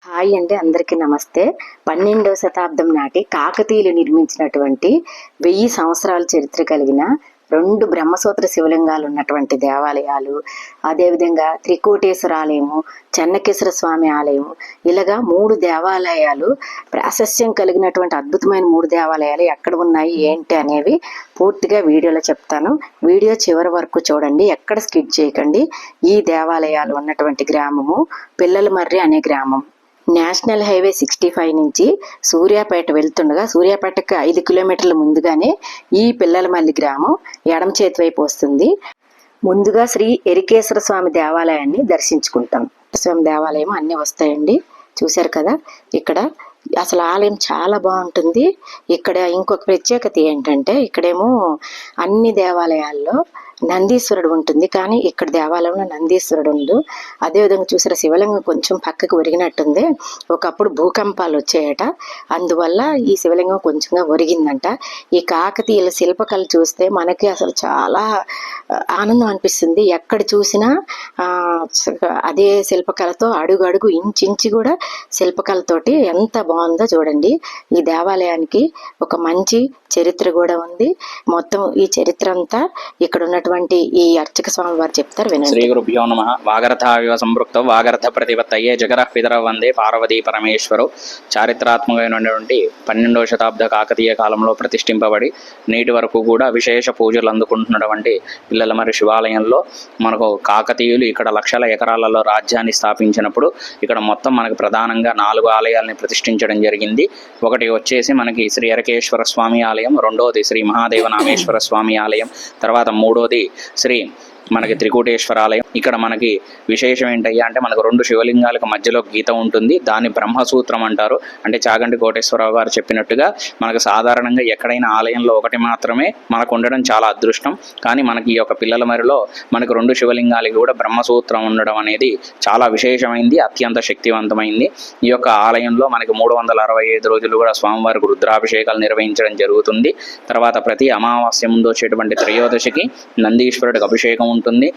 Hi అండి, అందరికీ నమస్తే. 12వ శతాబ్దం నాటి కాకతీయులు నిర్మించినటువంటి 1000 సంవత్సరాల చరిత్ర కలిగిన 2 బ్రహ్మసూత్ర శివలింగాలు ఉన్నటువంటి దేవాలయాలు, అదేవిధంగా త్రికోటేశ్వర ఆలయము, చెన్నకేశ్వర స్వామి ఆలయము, ఇలాగా 3 దేవాలయాలు, ప్రాశస్త్యం కలిగినటువంటి అద్భుతమైన 3 దేవాలయాలు ఎక్కడ ఉన్నాయి ఏంటి అనేవి పూర్తిగా వీడియోలో చెప్తాను. వీడియో చివరి వరకు చూడండి, ఎక్కడ స్కిప్ చేయకండి. ఈ దేవాలయాలు ఉన్నటువంటి గ్రామము పిల్లలమర్రి అనే గ్రామం. నేషనల్ హైవే 65 నుంచి సూర్యాపేట వెళ్తుండగా సూర్యాపేటకి 5 కిలోమీటర్ల ముందుగానే ఈ పిల్లలమల్లి గ్రామం ఎడమ చేతి వైపు వస్తుంది. ముందుగా శ్రీ ఎరికేశ్వర స్వామి దేవాలయాన్ని దర్శించుకుంటాం. స్వామి దేవాలయం అన్నీ వస్తాయండి, చూశారు కదా. ఇక్కడ అసలు ఆలయం చాలా బాగుంటుంది. ఇక్కడ ఇంకొక ప్రత్యేకత ఏంటంటే, ఇక్కడేమో అన్ని దేవాలయాల్లో నందీశ్వరుడు ఉంటుంది, కానీ ఇక్కడ దేవాలయంలో నందీశ్వరుడు ఉండు. అదేవిధంగా చూసారా, శివలింగం కొంచెం పక్కకు ఒరిగినట్టుంది. ఒకప్పుడు భూకంపాలు వచ్చాయట, అందువల్ల ఈ శివలింగం కొంచెంగా ఒరిగిందంట. ఈ కాకతీయుల శిల్పకళ చూస్తే మనకి అసలు చాలా ఆనందం అనిపిస్తుంది. ఎక్కడ చూసినా అదే శిల్పకళతో అడుగు అడుగు ఇంచి కూడా శిల్పకళతోటి ఎంత బాగుందో చూడండి. ఈ దేవాలయానికి ఒక మంచి చరిత్ర కూడా ఉంది. మొత్తం ఈ చరిత్ర అంతా ఇక్కడ ఉన్నటువంటి ఈ అర్చక స్వామి వారు చెప్తారు, వినండి. శ్రీ గురుభ్యో నమః. వాగర్థావివ సంపృక్తం వాగర్థ ప్రతిపత్తయే జగర పితర వందే పార్వతీ పరమేశ్వరు. చారిత్రాత్మకమైనటువంటి 12వ శతాబ్ద కాకతీయ కాలంలో ప్రతిష్ఠింపబడి నేటి వరకు కూడా విశేష పూజలు అందుకుంటున్నటువంటి పిల్లలమర్రి శివాలయంలో మనకు కాకతీయులు ఇక్కడ లక్షల ఎకరాలలో రాజ్యాన్ని స్థాపించినప్పుడు ఇక్కడ మొత్తం మనకు ప్రధానంగా 4 ఆలయాలని ప్రతిష్ఠించడం జరిగింది. ఒకటి వచ్చేసి మనకి శ్రీ ఎరకేశ్వర స్వామి ఆలయం, రెండోది శ్రీ మహాదేవ నామేశ్వర స్వామి ఆలయం, తర్వాత మూడోది శ్రీ మనకి త్రికూటేశ్వర ఆలయం. ఇక్కడ మనకి విశేషం ఏంటయ్యా అంటే, మనకు 2 శివలింగాలకు మధ్యలో గీత ఉంటుంది, దాన్ని బ్రహ్మసూత్రం అంటారు. అంటే చాగంటి కోటేశ్వరరావు గారు చెప్పినట్టుగా మనకు సాధారణంగా ఎక్కడైనా ఆలయంలో ఒకటి మాత్రమే మనకు ఉండడం చాలా అదృష్టం. కానీ మనకి ఈ యొక్క పిల్లలమర్రిలో మనకు 2 శివలింగాలకి కూడా బ్రహ్మసూత్రం ఉండడం అనేది చాలా విశేషమైంది, అత్యంత శక్తివంతమైంది. ఈ యొక్క ఆలయంలో మనకి 365 రోజులు కూడా స్వామివారికి రుద్రాభిషేకాలు నిర్వహించడం జరుగుతుంది. తర్వాత ప్రతి అమావాస్య ముందు వచ్చేటువంటి త్రయోదశికి నందీశ్వరుడికి అభిషేకం ఉంటుంది.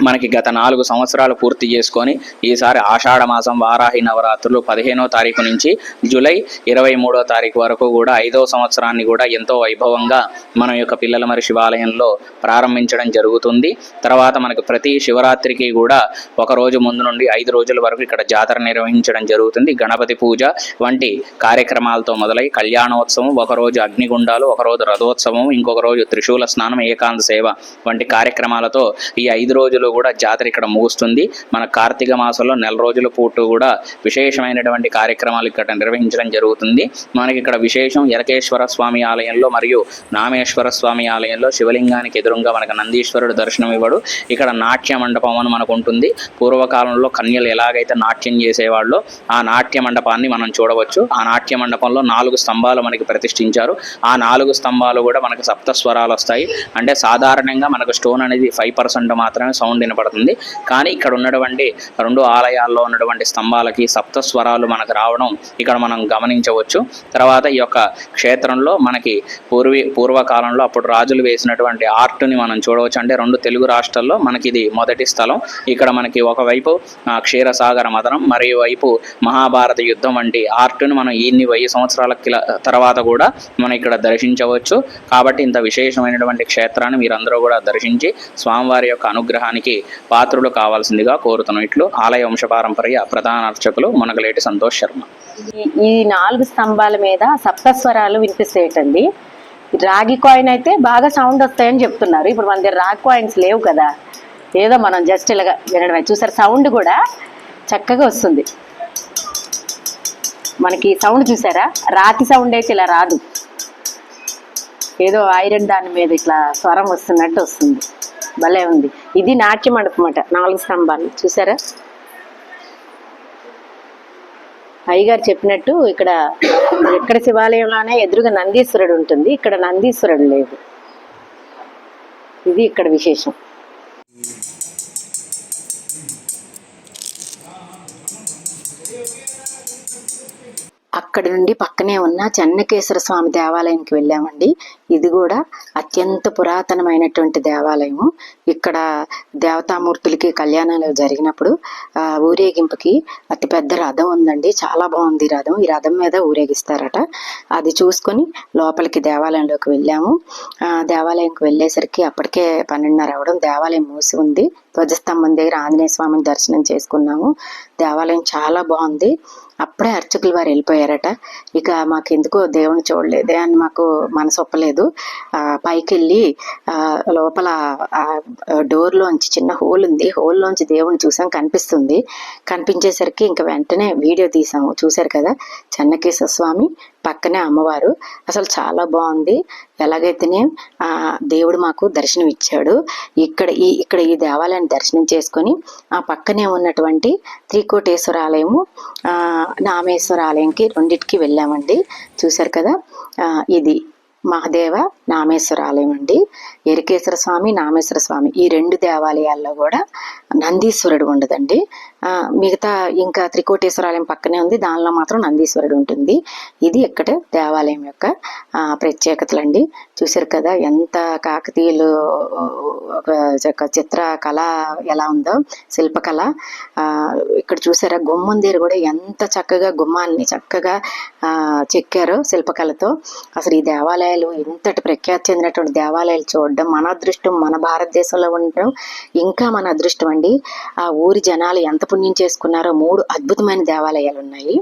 మనకి గత 4 సంవత్సరాలు పూర్తి చేసుకొని ఈసారి ఆషాఢ మాసం వారాహి నవరాత్రులు 15వ తారీఖు నుంచి జూలై 23వ తారీఖు వరకు కూడా 5వ సంవత్సరాన్ని కూడా ఎంతో వైభవంగా మన యొక్క పిల్లలమర్రి శివాలయంలో ప్రారంభించడం జరుగుతుంది. తర్వాత మనకు ప్రతి శివరాత్రికి కూడా ఒక రోజు ముందు నుండి 5 రోజుల వరకు ఇక్కడ జాతర నిర్వహించడం జరుగుతుంది. గణపతి పూజ వంటి కార్యక్రమాలతో మొదలై కళ్యాణోత్సవం, ఒకరోజు అగ్నిగుండాలు, ఒకరోజు రథోత్సవం, ఇంకొక రోజు త్రిశూల స్నానం, ఏకాంత సేవ వంటి కార్యక్రమాలతో ఈ 5 రోజులు కూడా జాతర ఇక్కడ ముగుస్తుంది. మన కార్తీక మాసంలో 1 నెల రోజుల పూట కూడా విశేషమైనటువంటి కార్యక్రమాలు ఇక్కడ నిర్వహించడం జరుగుతుంది. మనకి ఇక్కడ విశేషం ఎరకేశ్వర స్వామి ఆలయంలో మరియు నామేశ్వర స్వామి ఆలయంలో శివలింగానికి ఎదురుగా మనకు నందీశ్వరుడు దర్శనం ఇవ్వడు. ఇక్కడ నాట్య మండపం అని మనకు ఉంటుంది. పూర్వకాలంలో కన్యలు ఎలాగైతే నాట్యం చేసేవాళ్ళో ఆ నాట్య మండపాన్ని మనం చూడవచ్చు. ఆ నాట్య మండపంలో 4 స్తంభాలు మనకి ప్రతిష్ఠించారు. ఆ 4 స్తంభాలు కూడా మనకు సప్తస్వరాలు వస్తాయి. అంటే సాధారణంగా మనకు స్టోన్ అనేది 5% మాత్రమే సౌండ్ వినపడుతుంది. కానీ ఇక్కడ ఉన్నటువంటి 2 ఆలయాల్లో ఉన్నటువంటి స్తంభాలకి సప్తస్వరాలు మనకు రావడం ఇక్కడ మనం గమనించవచ్చు. తర్వాత ఈ యొక్క క్షేత్రంలో మనకి పూర్వకాలంలో అప్పుడు రాజులు వేసినటువంటి ఆర్ట్ని మనం చూడవచ్చు. అంటే 2 తెలుగు రాష్ట్రాల్లో మనకి ఇది మొదటి స్థలం. ఇక్కడ మనకి ఒకవైపు క్షీరసాగర మదనం, మరియు వైపు మహాభారత యుద్ధం వంటి ఆర్ట్ని మనం ఇన్ని 1000 సంవత్సరాల తర్వాత కూడా మనం ఇక్కడ దర్శించవచ్చు. కాబట్టి ఇంత విశేషమైనటువంటి క్షేత్రాన్ని మీరందరూ కూడా దర్శించి స్వామివారి యొక్క అనుగ్రహానికి పాత్రులు కావాల్సిందిగా కోరుతున్నాం. ఇట్లు ఆలయ వంశపారంపర్య ప్రధాన అర్చకులు మునగలేటి సంతోష్ శర్మ. ఈ 4 స్తంభాల మీద సప్తస్వరాలు వినిపిస్తాయటండి. రాగి కాయిన్ అయితే బాగా సౌండ్ వస్తాయని చెప్తున్నారు. ఇప్పుడు మన దగ్గర రాగి కాయిన్స్ లేవు కదా, ఏదో మనం జస్ట్ ఇలాగా వినడమే. చూసారు, సౌండ్ కూడా చక్కగా వస్తుంది మనకి. సౌండ్ చూసారా, రాతి సౌండ్ అయితే ఇలా రాదు, ఏదో ఐరన్ దాని మీద ఇట్లా స్వరం వస్తున్నట్టు వస్తుంది. భలే ఉంది. ఇది నాట్య మండపం అన్నమాట. 4 స్తంభాలు చూసారా. అయ్యగారు చెప్పినట్టు ఎక్కడ శివాలయంలోనే ఎదురుగా నందీశ్వరుడు ఉంటుంది, ఇక్కడ నందీశ్వరుడు లేదు. ఇది ఇక్కడ విశేషం. అక్కడ అక్కడి నుండి పక్కనే ఉన్న చెన్నకేశ్వర స్వామి దేవాలయానికి వెళ్ళామండి. ఇది కూడా అత్యంత పురాతనమైనటువంటి దేవాలయము. ఇక్కడ దేవతామూర్తులకి కళ్యాణాలు జరిగినప్పుడు ఊరేగింపుకి అతిపెద్ద రథం ఉందండి. చాలా బాగుంది రథం. ఈ రథం మీద ఊరేగిస్తారట. అది చూసుకొని లోపలికి దేవాలయంలోకి వెళ్ళాము. దేవాలయంకి వెళ్ళేసరికి అప్పటికే 12:30 అవడం. దేవాలయం మూసి ఉంది. ధ్వజస్తంభం దగ్గర ఆంజనేయ స్వామిని దర్శనం చేసుకున్నాము. దేవాలయం చాలా బాగుంది. అప్పుడే అర్చకులు వారు వెళ్ళిపోయారట. ఇక మాకెందుకో దేవుని చూడలేదే అని మాకు మనసు ఒప్పలేదు. పైకి వెళ్ళి లోపల డోర్లోంచి చిన్న హోల్ ఉంది. హోల్లోంచి దేవుని చూసాం, కనిపిస్తుంది. కనిపించేసరికి ఇంకా వెంటనే వీడియో తీసాము. చూశారు కదా, చెన్నకేశ్వర స్వామి పక్కనే అమ్మవారు. అసలు చాలా బాగుంది. ఎలాగైతేనే దేవుడు మాకు దర్శనం ఇచ్చాడు. ఇక్కడ ఈ దేవాలయాన్ని దర్శనం చేసుకొని ఆ పక్కనే ఉన్నటువంటి త్రికోటేశ్వర ఆలయము, నామేశ్వర ఆలయంకి రెండింటికి వెళ్ళామండి. చూశారు కదా, ఇది మహాదేవ నామేశ్వర ఆలయం అండి. ఎరికేశ్వర స్వామి, నామేశ్వర స్వామి ఈ రెండు దేవాలయాల్లో కూడా నందీశ్వరుడు ఉండదండి. మిగతా ఇంకా త్రికోటేశ్వర ఆలయం పక్కనే ఉంది, దానిలో మాత్రం నందీశ్వరుడు ఉంటుంది. ఇది ఇక్కడ దేవాలయం యొక్క ప్రత్యేకతలండి. చూశారు కదా, ఎంత కాకతీయులు ఒక చిత్ర కళ ఎలా ఉందో, శిల్పకళ. ఇక్కడ చూసారా, గుమ్మం దగ్గర కూడా ఎంత చక్కగా గుమ్మాన్ని చక్కగా చెక్కారో శిల్పకళతో. అసలు ఈ దేవాలయాలు ఇంతటి ప్రఖ్యాతి చెందినటువంటి దేవాలయాలు చూడడం మన అదృష్టం. మన భారతదేశంలో ఉండడం ఇంకా మన అదృష్టం అండి. ఆ ఊరి జనాలు ఎంత పుణ్యం చేసుకున్నారో. 3 అద్భుతమైన దేవాలయాలు ఉన్నాయి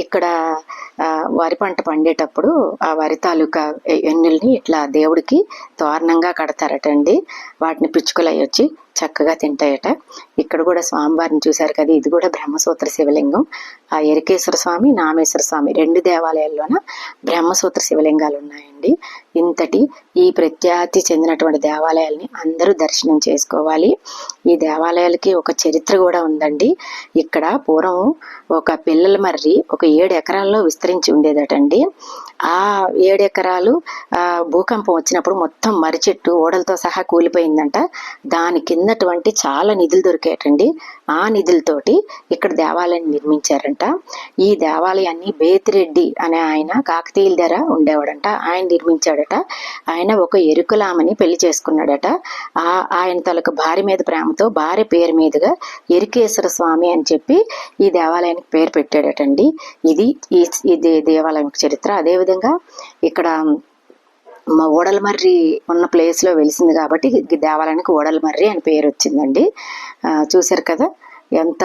ఇక్కడ. వరి పంట పండేటప్పుడు ఆ వరి తాలూకా ఎన్నుల్ని ఇట్లా దేవుడికి తోరణంగా కడతారటండి. వాటిని పిచ్చుకలు అయ్యి వచ్చి చక్కగా తింటాయట. ఇక్కడ కూడా స్వామివారిని చూశారు కదా, ఇది కూడా బ్రహ్మసూత్ర శివలింగం. ఆ ఎరికేశ్వర స్వామి, నామేశ్వర స్వామి 2 దేవాలయాల్లోన బ్రహ్మసూత్ర శివలింగాలు ఉన్నాయండి. ఇంతటి ఈ ప్రఖ్యాతి చెందినటువంటి దేవాలయాల్ని అందరూ దర్శనం చేసుకోవాలి. ఈ దేవాలయాలకి ఒక చరిత్ర కూడా ఉందండి. ఇక్కడ పూర్వం ఒక పిల్లల మర్రి ఒక 7 ఎకరాల్లో విస్తరించి ఉండేదటండి. ఆ 7 ఎకరాలు భూకంపం వచ్చినప్పుడు మొత్తం మర్రి చెట్టు ఓడలతో సహా కూలిపోయిందంట. దాని కిందటువంటి చాలా నిధులు దొరికాయటండి. ఆ నిధులతోటి ఇక్కడ దేవాలయాన్ని నిర్మించారంట. ఈ దేవాలయాన్ని బేతిరెడ్డి అనే ఆయన కాకతీయుల దగ్గర ఉండేవాడంట. ఆయన నిర్మించాడట. ఆయన ఒక ఎరుకలామని పెళ్లి చేసుకున్నాడట. ఆయన తలకు భార్య మీద ప్రేమతో భార్య పేరు మీదుగా ఎరికేశ్వర స్వామి అని చెప్పి ఈ దేవాలయానికి పేరు పెట్టాడటండి. ఇది దేవాలయం చరిత్ర. అదేవిధంగా ఇక్కడ మా ఓడలమర్రి ఉన్న ప్లేస్లో వెలిసింది కాబట్టి దేవాలయానికి ఓడలమర్రి అని పేరు వచ్చిందండి. చూశారు కదా, ఎంత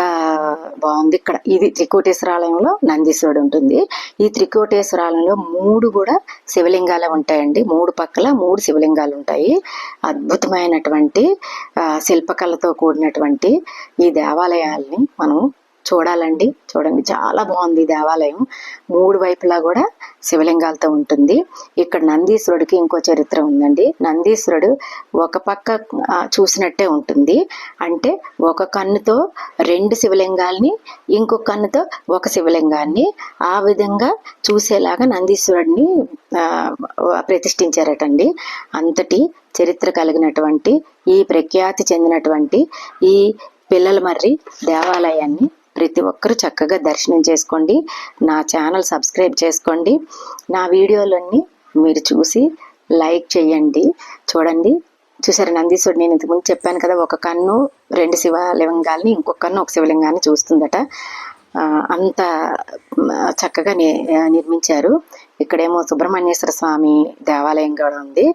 బాగుంది. ఇక్కడ ఇది త్రికోటేశ్వర ఆలయంలో నందీశ్వరుడు ఉంటుంది. ఈ త్రికోటేశ్వర ఆలయంలో 3 కూడా శివలింగాలు ఉంటాయండి. 3 పక్కల 3 శివలింగాలు ఉంటాయి. అద్భుతమైనటువంటి శిల్పకళతో కూడినటువంటి ఈ దేవాలయాల్ని మనం చూడాలండి. చూడండి, చాలా బాగుంది దేవాలయం. 3 వైపులా కూడా శివలింగాలతో ఉంటుంది. ఇక్కడ నందీశ్వరుడికి ఇంకో చరిత్ర ఉందండి. నందీశ్వరుడు ఒక పక్క చూసినట్టే ఉంటుంది. అంటే ఒక కన్నుతో 2 శివలింగాల్ని, ఇంకొక కన్నుతో ఒక శివలింగాన్ని ఆ విధంగా చూసేలాగా నందీశ్వరుడిని ప్రతిష్ఠించారటండి. అంతటి చరిత్ర కలిగినటువంటి ఈ ప్రఖ్యాతి చెందినటువంటి ఈ పిల్లల మర్రి దేవాలయాన్ని ప్రతి ఒక్కరూ చక్కగా దర్శనం చేసుకోండి. నా ఛానల్ సబ్స్క్రైబ్ చేసుకోండి. నా వీడియోలన్నీ మీరు చూసి లైక్ చేయండి. చూడండి, చూసారు నందీశ్వరుడు, నేను ఇంతకుముందు చెప్పాను కదా, ఒక కన్ను 2 శివలింగాల్ని, ఇంకొక కన్ను ఒక శివలింగాన్ని చూస్తుందట. అంత చక్కగా నిర్మించారు. ఇక్కడేమో సుబ్రహ్మణ్యేశ్వర స్వామి దేవాలయం కూడా ఉంది.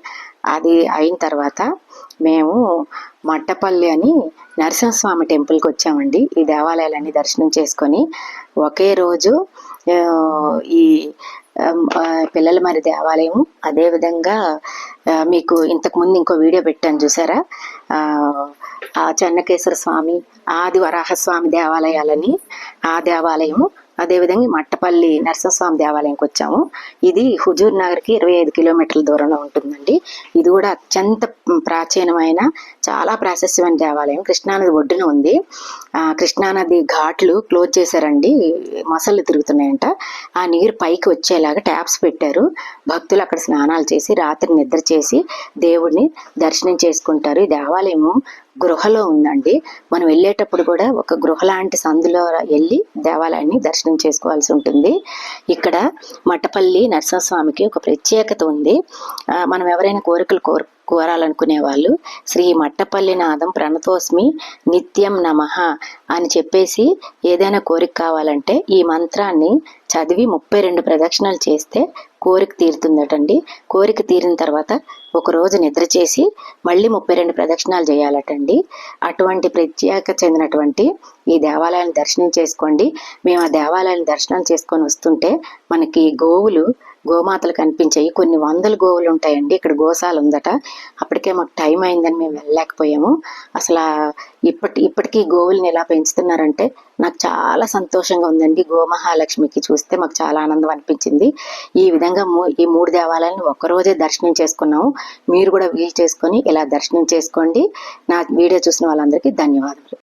అది అయిన తర్వాత మేము మట్టపల్లి అని నరసింహస్వామి టెంపుల్కి వచ్చామండి. ఈ దేవాలయాలన్నీ దర్శనం చేసుకొని ఒకే రోజు ఈ పిల్లల మరి దేవాలయం, అదేవిధంగా మీకు ఇంతకుముందు ఇంకో వీడియో పెట్టాను చూసారా, చెన్నకేశ్వర స్వామి, ఆది వరాహస్వామి దేవాలయాలని, ఆ దేవాలయము, అదేవిధంగా మట్టపల్లి నరసింహస్వామి దేవాలయంకి వచ్చాము. ఇది హుజూర్ నగర్కి 25 కిలోమీటర్ల దూరంలో ఉంటుందండి. ఇది కూడా అత్యంత ప్రాచీనమైన, చాలా ప్రాశస్యమైన దేవాలయం. కృష్ణానది ఒడ్డున ఉంది. కృష్ణానది ఘాట్లు క్లోజ్ చేశారండి, మొసళ్ళు తిరుగుతున్నాయంట. ఆ నీరు పైకి వచ్చేలాగా ట్యాప్స్ పెట్టారు. భక్తులు అక్కడ స్నానాలు చేసి రాత్రి నిద్ర చేసి దేవుడిని దర్శనం చేసుకుంటారు. ఈ దేవాలయము గృహలో ఉందండి. మనం వెళ్ళేటప్పుడు కూడా ఒక గృహ లాంటి సందులో వెళ్ళి దేవాలయాన్ని దర్శనం చేసుకోవాల్సి ఉంటుంది. ఇక్కడ మట్టపల్లి నరసింహస్వామికి ఒక ప్రత్యేకత ఉంది. మనం ఎవరైనా కోరికలు కోరాలనుకునే వాళ్ళు శ్రీ మట్టపల్లి నాదం ప్రణతోస్మి నిత్యం నమః అని చెప్పేసి ఏదైనా కోరిక కావాలంటే ఈ మంత్రాన్ని చదివి 32 ప్రదక్షిణలు చేస్తే కోరిక తీరుతుందటండి. కోరిక తీరిన తర్వాత ఒక రోజు నిద్ర చేసి మళ్ళీ 32 ప్రదక్షిణాలు చేయాలటండి. అటువంటి ప్రత్యేకత చెందినటువంటి ఈ దేవాలయాన్ని దర్శనం చేసుకోండి. మేము ఆ దేవాలయాన్ని దర్శనం చేసుకొని వస్తుంటే మనకి గోమాతలు కనిపించాయి. కొన్ని వందల గోవులు ఉంటాయండి. ఇక్కడ గోశాల ఉందట. అప్పటికే మాకు టైం అయిందని మేము వెళ్ళలేకపోయాము. అసలు ఇప్పటికీ గోవుల్ని ఎలా పెంచుతున్నారంటే నాకు చాలా సంతోషంగా ఉందండి. గోమహాలక్ష్మికి చూస్తే మాకు చాలా ఆనందం అనిపించింది. ఈ విధంగా ఈ 3 దేవాలయాలను ఒక్కరోజే దర్శనం చేసుకున్నాము. మీరు కూడా వీలు చేసుకొని ఇలా దర్శనం చేసుకోండి. నా వీడియో చూసిన వాళ్ళందరికీ ధన్యవాదాలు.